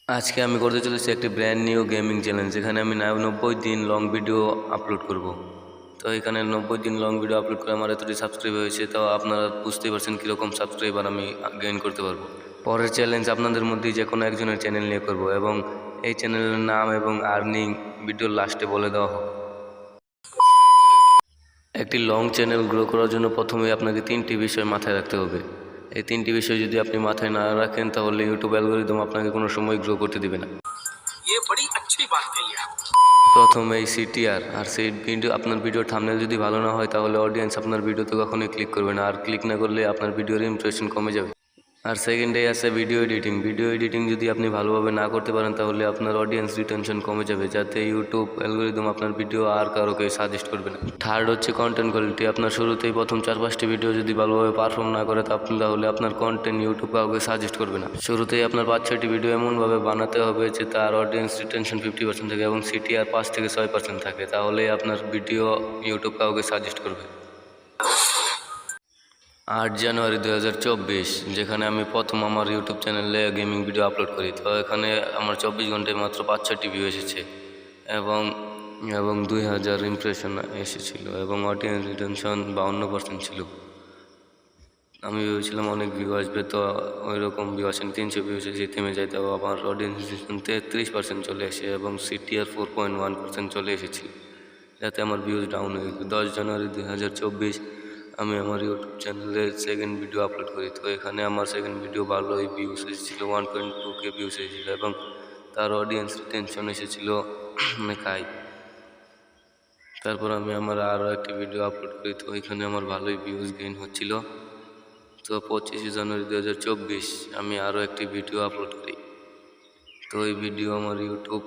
আজকে আমি করতে চলেছি একটি ব্র্যান্ড নিউ গেমিং চ্যালেঞ্জ, যেখানে আমি 90 দিন লং ভিডিও আপলোড করব। তো এখানে 90 দিন লং ভিডিও আপলোড করে আমার এতটি সাবস্ক্রাইব হয়েছে, তো আপনারা বুঝতেই পারছেন কীরকম সাবস্ক্রাইবার আমি গেইন করতে পারবো। পরের চ্যালেঞ্জ আপনাদের মধ্যেই যে কোনো একজনের চ্যানেল নিয়ে করব, এবং এই চ্যানেলের নাম এবং আর্নিং ভিডিওর লাস্টে বলে দেওয়া হবে। একটি লং চ্যানেল গ্রো করার জন্য প্রথমে আপনাকে 3টি বিষয় মাথায় রাখতে হবে। এই 3টি বিষয় যদি আপনি মাথায় না রাখেন, তাহলে ইউটিউব অ্যালগরিদম আপনাকে কোনো সময় গ্রো করতে দিবে না। প্রথমেই সিটিআর, আর সেই ভিডিও, আপনার ভিডিওর থাম্বনেল যদি ভালো না হয়, তাহলে অডিয়েন্স আপনার ভিডিওতে কখনোই ক্লিক করবে না, আর ক্লিক না করলে আপনার ভিডিওর ইমপ্রেশন কমে যাবে। আর সেকেন্ডে আছে ভিডিও এডিটিং। ভিডিও এডিটিং যদি আপনি ভালোভাবে না করতে পারেন, তাহলে আপনার অডিয়েন্স রিটেনশন কমে যাবে, যাতে ইউটিউব অ্যালগরিদম আপনার ভিডিও আর কারোকে সাজেস্ট করবে না। থার্ড হচ্ছে কন্টেন্ট কোয়ালিটি। আপনার শুরুতেই প্রথম 4-5টি ভিডিও যদি ভালোভাবে পারফর্ম না করে, তাহলে আপনার কন্টেন্ট ইউটিউব কাউকে সাজেস্ট করবে না। শুরুতেই আপনার 5-6টি ভিডিও এমনভাবে বানাতে হবে যে তার অডিয়েন্স রিটেনশন 50% থাকে এবং সিটিআর 5 থেকে 6% থাকে, তাহলে আপনার ভিডিও ইউটিউব কাউকে সাজেস্ট করবে। 8 জানুয়ারি 2024, যেখানে আমি প্রথম আমার ইউটিউব চ্যানেলে গেমিং ভিডিও আপলোড করি। তো এখানে আমার 24 ঘন্টায় মাত্র 5-6টি ভিউ এসেছে, এবং 2000 ইমপ্রেশন এসেছিল, এবং অডিয়েন্স রিটেনশন 52% ছিল। আমি ভেবেছিলাম অনেক ভিউ আসবে, তো ওই রকম ভিউ আসেনি। 300 ভিউ এসেছে, থেমে যায়। তো আমার অডিয়েন্স রিটেনশন 33% চলে আসে, এবং সিটিআর 4.1% চলে এসেছিল, যাতে আমার ভিউজ ডাউন হয়ে গেছে। 10 জানুয়ারি 2024 আমি আমার ইউটিউব চ্যানেলে সেকেন্ড ভিডিও আপলোড করি। তো এখানে আমার সেকেন্ড ভিডিও ভালোই ভিউস এসেছিলো, 1.2K ভিউস এসেছিলো, এবং তার অডিয়েন্স রিটেনশন এসেছিলো অনেক হাই। তারপর আমি আমার আরও একটি ভিডিও আপলোড করি, তো এখানে আমার ভালোই ভিউজ গেইন হচ্ছিল। তো 25 জানুয়ারি 2024 আমি আরও একটি ভিডিও আপলোড করি। তো এই ভিডিও আমার ইউটিউব